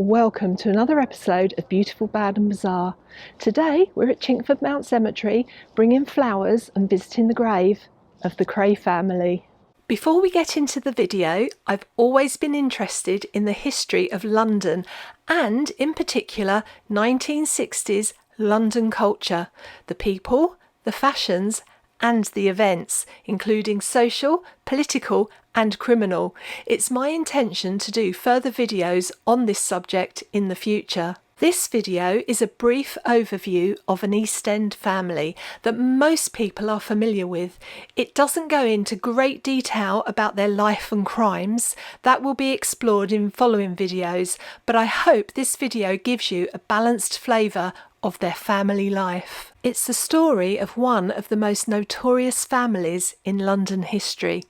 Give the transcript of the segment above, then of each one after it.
Welcome to another episode of Beautiful, Bad and Bizarre. Today we're at Chingford Mount Cemetery bringing flowers and visiting the grave of the Kray family. Before we get into the video, I've always been interested in the history of London and in particular 1960s London culture, the people, the fashions and the events, including social, political and criminal. It's my intention to do further videos on this subject in the future. This video is a brief overview of an East End family that most people are familiar with. It doesn't go into great detail about their life and crimes. That will be explored in following videos, but I hope this video gives you a balanced flavour of their family life. It's the story of one of the most notorious families in London history.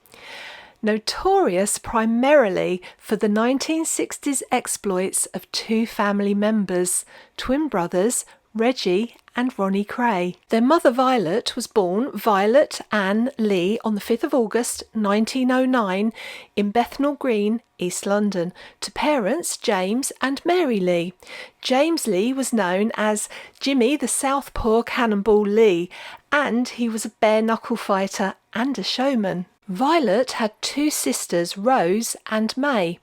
Notorious primarily for the 1960s exploits of two family members, twin brothers Reggie and Ronnie Kray. Their mother Violet was born Violet Ann Lee on the 5th of August 1909 in Bethnal Green, East London, to parents James and Mary Lee. James Lee was known as Jimmy the Southpaw Cannonball Lee, and he was a bare-knuckle fighter and a showman. Violet had two sisters, Rose and May.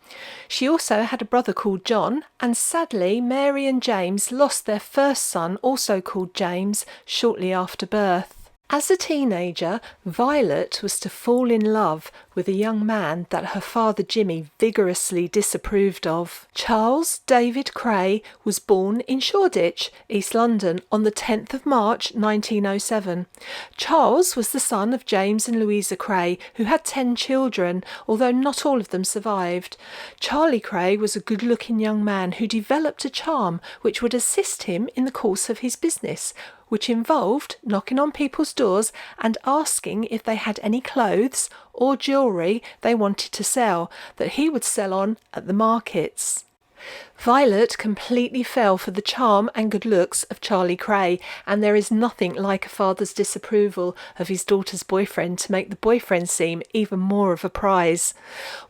She also had a brother called John, and sadly Mary and James lost their first son, also called James, shortly after birth. As a teenager, Violet was to fall in love with a young man that her father Jimmy vigorously disapproved of. Charles David Kray was born in Shoreditch, East London, on the 10th of March 1907. Charles was the son of James and Louisa Kray, who had 10 children, although not all of them survived. Charlie Kray was a good-looking young man who developed a charm which would assist him in the course of his business, which involved knocking on people's doors and asking if they had any clothes or jewellery they wanted to sell that he would sell on at the markets. Violet completely fell for the charm and good looks of Charlie Kray, and there is nothing like a father's disapproval of his daughter's boyfriend to make the boyfriend seem even more of a prize.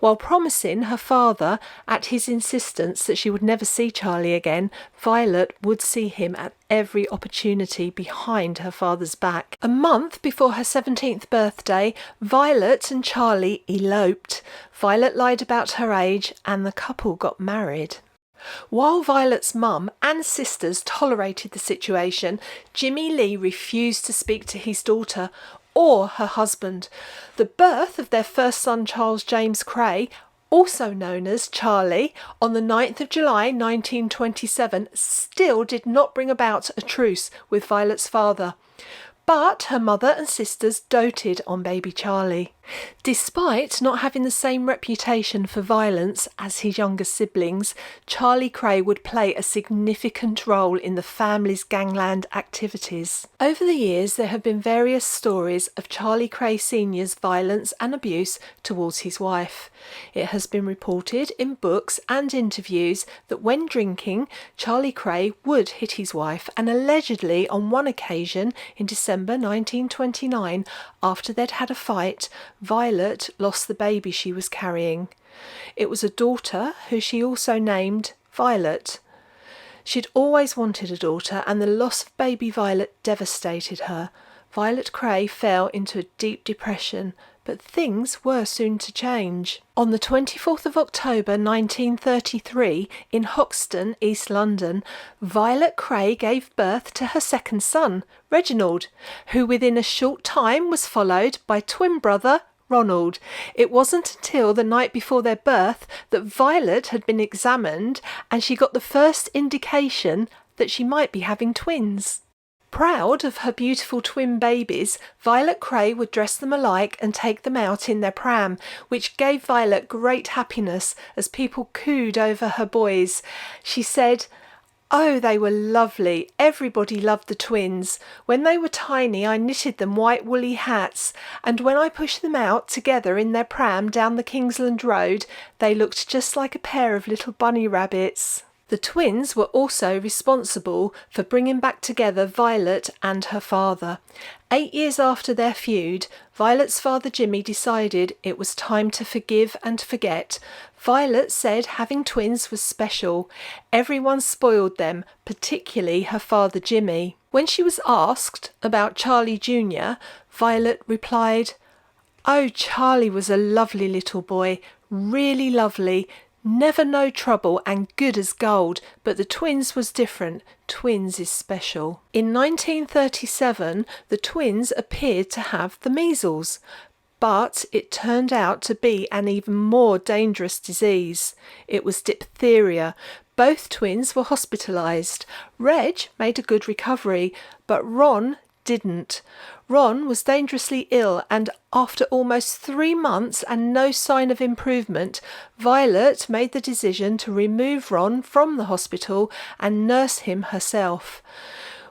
While promising her father, at his insistence, that she would never see Charlie again, Violet would see him at every opportunity behind her father's back. A month before her 17th birthday, Violet and Charlie eloped. Violet lied about her age and the couple got married. While Violet's mum and sisters tolerated the situation, Jimmy Lee refused to speak to his daughter or her husband. The birth of their first son, Charles James Kray, also known as Charlie, on the 9th of July 1927, still did not bring about a truce with Violet's father. But her mother and sisters doted on baby Charlie. Despite not having the same reputation for violence as his younger siblings, Charlie Kray would play a significant role in the family's gangland activities. Over the years, there have been various stories of Charlie Kray Sr.'s violence and abuse towards his wife. It has been reported in books and interviews that when drinking, Charlie Kray would hit his wife, and allegedly on one occasion in December 1929, after they'd had a fight, Violet lost the baby she was carrying. It was a daughter who she also named Violet. She'd always wanted a daughter, and the loss of baby Violet devastated her. Violet Kray fell into a deep depression, but things were soon to change. On the 24th of October 1933, in Hoxton, East London, Violet Kray gave birth to her second son, Reginald, who within a short time was followed by twin brother Ronald. It wasn't until the night before their birth that Violet had been examined and she got the first indication that she might be having twins. Proud of her beautiful twin babies, Violet Kray would dress them alike and take them out in their pram, which gave Violet great happiness as people cooed over her boys. She said, "Oh, they were lovely. Everybody loved the twins. When they were tiny, I knitted them white woolly hats, and when I pushed them out together in their pram down the Kingsland Road, they looked just like a pair of little bunny rabbits." The twins were also responsible for bringing back together Violet and her father. 8 years after their feud, Violet's father Jimmy decided it was time to forgive and forget. Violet said having twins was special. Everyone spoiled them, particularly her father Jimmy. When she was asked about Charlie Jr., Violet replied, "Oh, Charlie was a lovely little boy, really lovely, never no trouble and good as gold, but the twins was different. Twins is special." In 1937, the twins appeared to have the measles, but it turned out to be an even more dangerous disease. It was diphtheria. Both twins were hospitalised. Reg made a good recovery, but Ron didn't. Ron was dangerously ill, and after almost 3 months and no sign of improvement, Violet made the decision to remove Ron from the hospital and nurse him herself.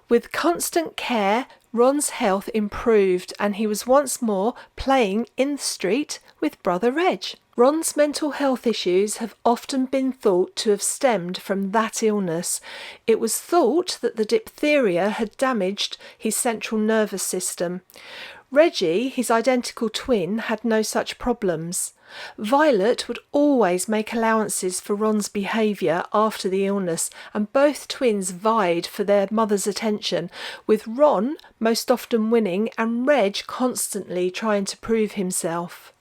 With constant care, Ron's health improved and he was once more playing in the street with brother Reg. Ron's mental health issues have often been thought to have stemmed from that illness. It was thought that the diphtheria had damaged his central nervous system. Reggie, his identical twin, had no such problems. Violet would always make allowances for Ron's behaviour after the illness, and both twins vied for their mother's attention, with Ron most often winning and Reg constantly trying to prove himself.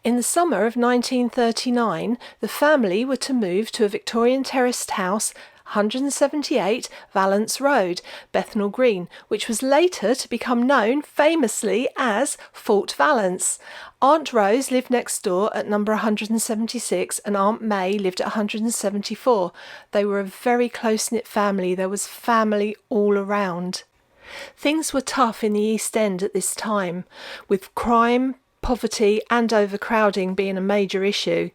In the summer of 1939, the family were to move to a Victorian terraced house, 178 Valance Road, Bethnal Green, which was later to become known famously as Fort Valance. Aunt Rose lived next door at number 176 and Aunt May lived at 174. They were a very close-knit family. There was family all around. Things were tough in the East End at this time, with crime, poverty and overcrowding being a major issue.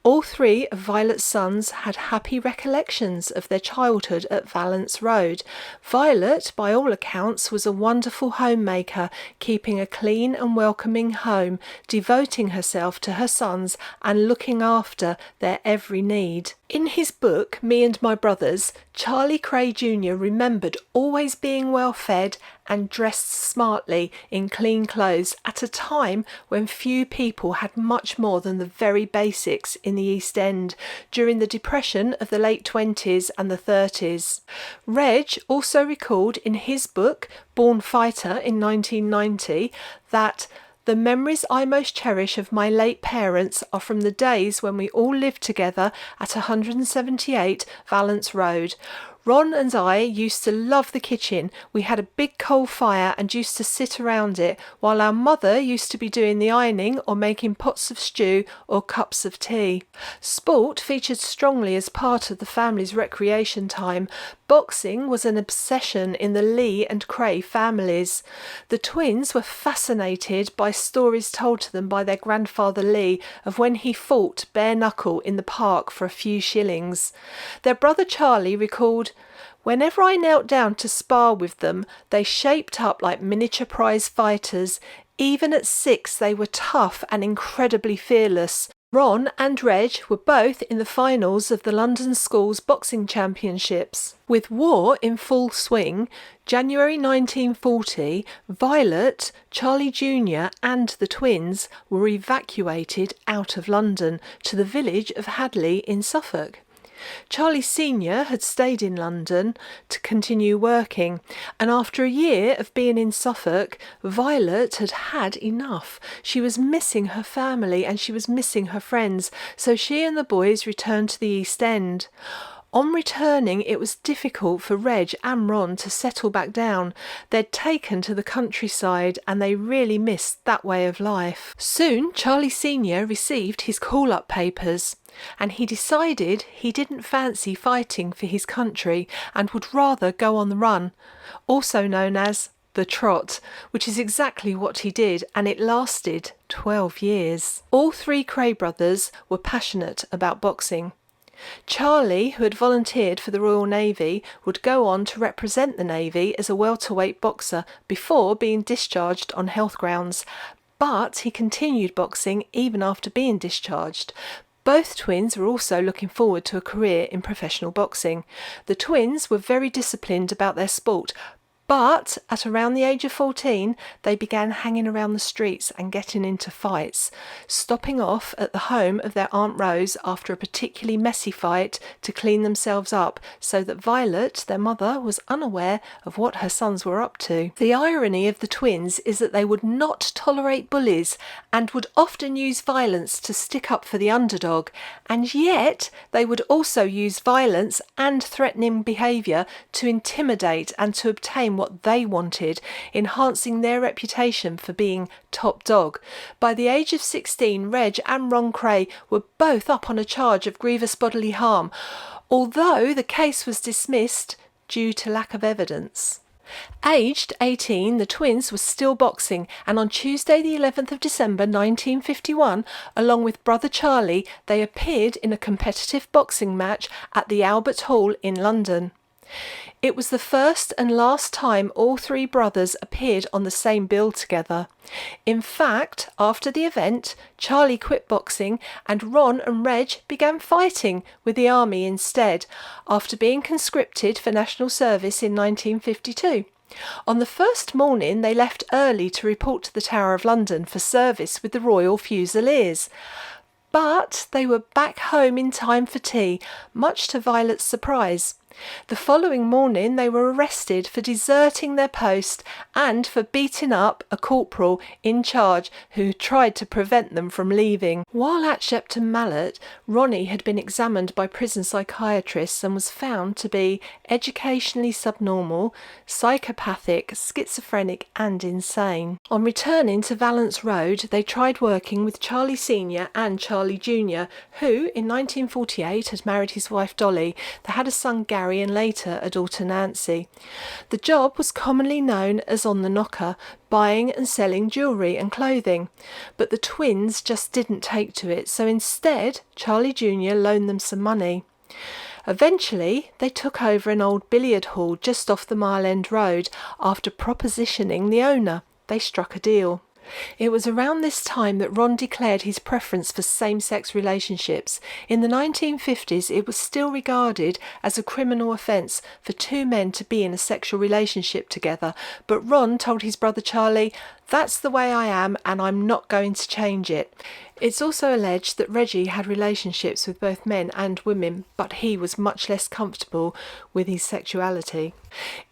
All 3 of Violet's sons had happy recollections of their childhood at Valance Road. Violet, by all accounts, was a wonderful homemaker, keeping a clean and welcoming home, devoting herself to her sons and looking after their every need. In his book, Me and My Brothers, Charlie Kray Jr. remembered always being well fed and dressed smartly in clean clothes at a time when few people had much more than the very basics in the East End during the Depression of the late 20s and the 30s. Reg also recalled in his book, Born Fighter in 1990, that "The memories I most cherish of my late parents are from the days when we all lived together at 178 Valance Road. Ron and I used to love the kitchen. We had a big coal fire and used to sit around it, while our mother used to be doing the ironing or making pots of stew or cups of tea." Sport featured strongly as part of the family's recreation time. Boxing was an obsession in the Lee and Kray families. The twins were fascinated by stories told to them by their grandfather Lee of when he fought bare knuckle in the park for a few shillings. Their brother Charlie recalled, "Whenever I knelt down to spar with them, they shaped up like miniature prize fighters. Even at 6, they were tough and incredibly fearless. Ron and Reg were both in the finals of the London Schools Boxing Championships." With war in full swing, January 1940, Violet, Charlie Jr. and the twins were evacuated out of London to the village of Hadley in Suffolk. Charlie Sr. had stayed in London to continue working, and after a year of being in Suffolk, Violet had had enough. She was missing her family and she was missing her friends, so she and the boys returned to the East End. On returning, it was difficult for Reg and Ron to settle back down. They'd taken to the countryside and they really missed that way of life. Soon, Charlie Sr. received his call-up papers, and he decided he didn't fancy fighting for his country and would rather go on the run, also known as the trot, which is exactly what he did, and it lasted 12 years. All 3 Kray brothers were passionate about boxing. Charlie, who had volunteered for the Royal Navy, would go on to represent the Navy as a welterweight boxer before being discharged on health grounds, but he continued boxing even after being discharged. Both twins were also looking forward to a career in professional boxing. The twins were very disciplined about their sport, But at around the age of 14, they began hanging around the streets and getting into fights, stopping off at the home of their Aunt Rose after a particularly messy fight to clean themselves up, so that Violet, their mother, was unaware of what her sons were up to. The irony of the twins is that they would not tolerate bullies and would often use violence to stick up for the underdog, and yet they would also use violence and threatening behaviour to intimidate and to obtain what they wanted, enhancing their reputation for being top dog. By the age of 16, Reg and Ron Kray were both up on a charge of grievous bodily harm, although the case was dismissed due to lack of evidence. Aged 18, the twins were still boxing, and on Tuesday the 11th of December 1951, along with brother Charlie, they appeared in a competitive boxing match at the Albert Hall in London. It was the first and last time all three brothers appeared on the same bill together. In fact, after the event, Charlie quit boxing and Ron and Reg began fighting with the army instead, after being conscripted for national service in 1952. On the first morning, they left early to report to the Tower of London for service with the Royal Fusiliers. But they were back home in time for tea, much to Violet's surprise. The following morning they were arrested for deserting their post and for beating up a corporal in charge who tried to prevent them from leaving. While at Shepton Mallet, Ronnie had been examined by prison psychiatrists and was found to be educationally subnormal, psychopathic, schizophrenic and insane. On returning to Valance Road, they tried working with Charlie Sr. and Charlie Jr., who in 1948 had married his wife Dolly. They had a son Gary and later a daughter Nancy. The job was commonly known as on the knocker, buying and selling jewellery and clothing, but the twins just didn't take to it, so instead Charlie Jr. loaned them some money. Eventually they took over an old billiard hall just off the Mile End Road. After propositioning the owner, they struck a deal. It was around this time that Ron declared his preference for same-sex relationships. In the 1950s, it was still regarded as a criminal offence for two men to be in a sexual relationship together, but Ron told his brother Charlie, "That's the way I am and I'm not going to change it." It's also alleged that Reggie had relationships with both men and women, but he was much less comfortable with his sexuality.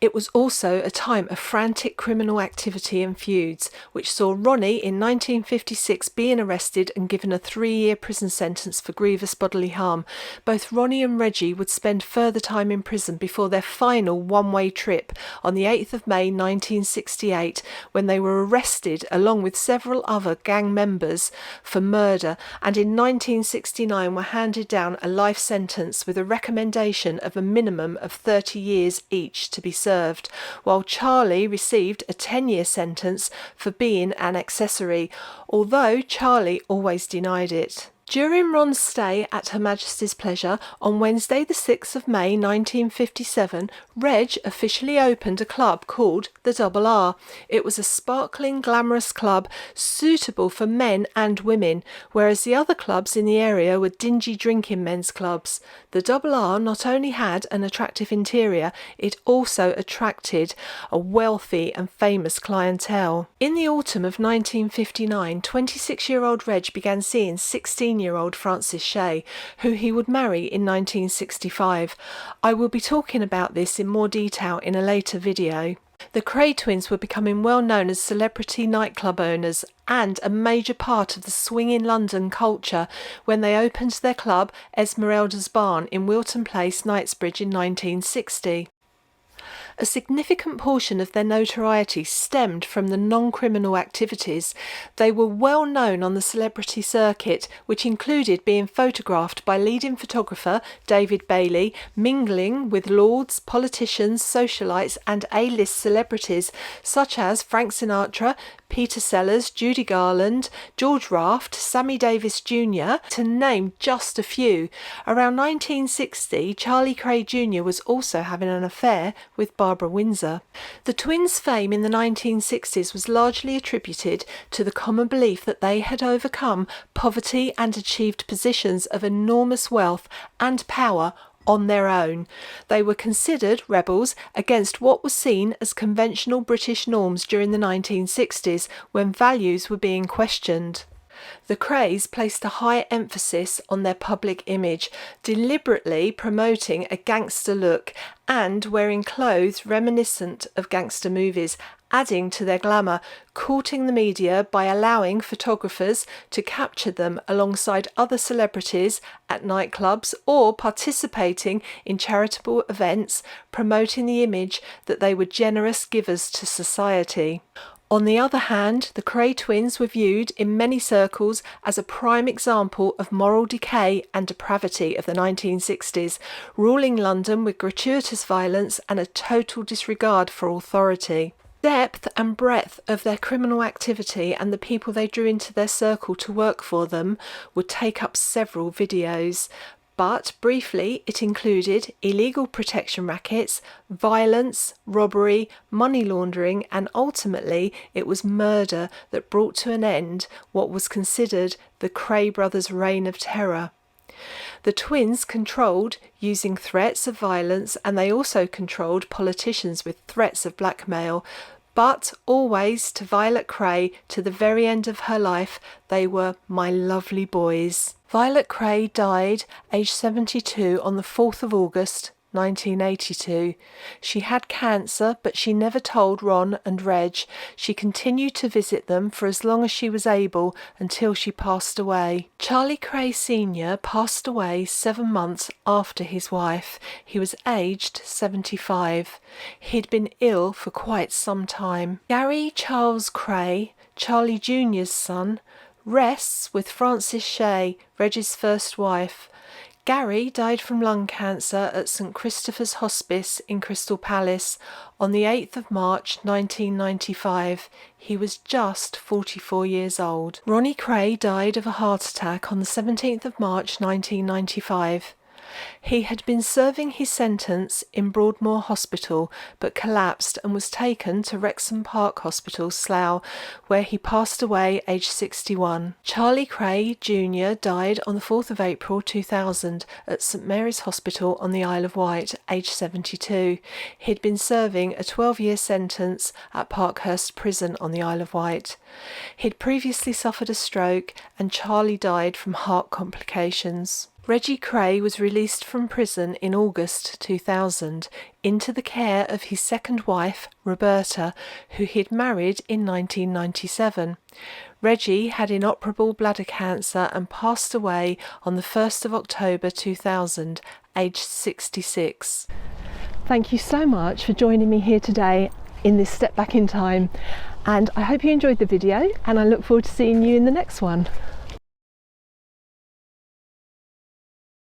It was also a time of frantic criminal activity and feuds, which saw Ronnie in 1956 being arrested and given a 3-year prison sentence for grievous bodily harm. Both Ronnie and Reggie would spend further time in prison before their final one-way trip on the 8th of May 1968, when they were arrested along with several other gang members for murder, and in 1969 were handed down a life sentence with a recommendation of a minimum of 30 years each to be served, while Charlie received a 10-year sentence for being an accessory, although Charlie always denied it. During Ron's stay at Her Majesty's Pleasure on Wednesday the 6th of May 1957, Reg officially opened a club called the Double R. It was a sparkling, glamorous club suitable for men and women, whereas the other clubs in the area were dingy drinking men's clubs. The Double R not only had an attractive interior, it also attracted a wealthy and famous clientele. In the autumn of 1959, 26-year-old Reg began seeing 16-year-old Francis Shea, who he would marry in 1965. I will be talking about this in more detail in a later video. The Kray twins were becoming well known as celebrity nightclub owners and a major part of the swinging London culture when they opened their club Esmeralda's Barn in Wilton Place, Knightsbridge in 1960. A significant portion of their notoriety stemmed from the non-criminal activities. They were well known on the celebrity circuit, which included being photographed by leading photographer David Bailey, mingling with lords, politicians, socialites and A-list celebrities such as Frank Sinatra, Peter Sellers, Judy Garland, George Raft, Sammy Davis Jr., to name just a few. Around 1960, Charlie Kray Jr. was also having an affair with Barbara Windsor. The twins' fame in the 1960s was largely attributed to the common belief that they had overcome poverty and achieved positions of enormous wealth and power on their own. They were considered rebels against what was seen as conventional British norms during the 1960s, when values were being questioned. The Crays placed a high emphasis on their public image, deliberately promoting a gangster look and wearing clothes reminiscent of gangster movies, adding to their glamour, courting the media by allowing photographers to capture them alongside other celebrities at nightclubs or participating in charitable events, promoting the image that they were generous givers to society. On the other hand, the Kray twins were viewed in many circles as a prime example of moral decay and depravity of the 1960s, ruling London with gratuitous violence and a total disregard for authority. Depth and breadth of their criminal activity and the people they drew into their circle to work for them would take up several videos. But briefly, it included illegal protection rackets, violence, robbery, money laundering, and ultimately it was murder that brought to an end what was considered the Kray brothers' reign of terror. The twins controlled using threats of violence, and they also controlled politicians with threats of blackmail. But always to Violet Kray, to the very end of her life, they were my lovely boys. Violet Kray died aged 72 on the 4th of August 1982. She had cancer, but she never told Ron and Reg. She continued to visit them for as long as she was able until she passed away. Charlie Kray Sr. passed away 7 months after his wife. He was aged 75. He'd been ill for quite some time. Gary Charles Kray, Charlie Jr.'s son, rests with Frances Shea, Reggie's first wife. Gary died from lung cancer at St Christopher's Hospice in Crystal Palace on the 8th of March 1995. He was just 44 years old. Ronnie Kray died of a heart attack on the 17th of March 1995. He had been serving his sentence in Broadmoor Hospital but collapsed and was taken to Wrexham Park Hospital, Slough, where he passed away aged 61. Charlie Kray Jr. died on the 4th of April 2000 at St Mary's Hospital on the Isle of Wight, aged 72. He had been serving a 12-year sentence at Parkhurst Prison on the Isle of Wight. He had previously suffered a stroke, and Charlie died from heart complications. Reggie Cray was released from prison in August 2000 into the care of his second wife, Roberta, who he had married in 1997. Reggie had inoperable bladder cancer and passed away on the 1st of October 2000, aged 66. Thank you so much for joining me here today in this step back in time, and I hope you enjoyed the video, and I look forward to seeing you in the next one.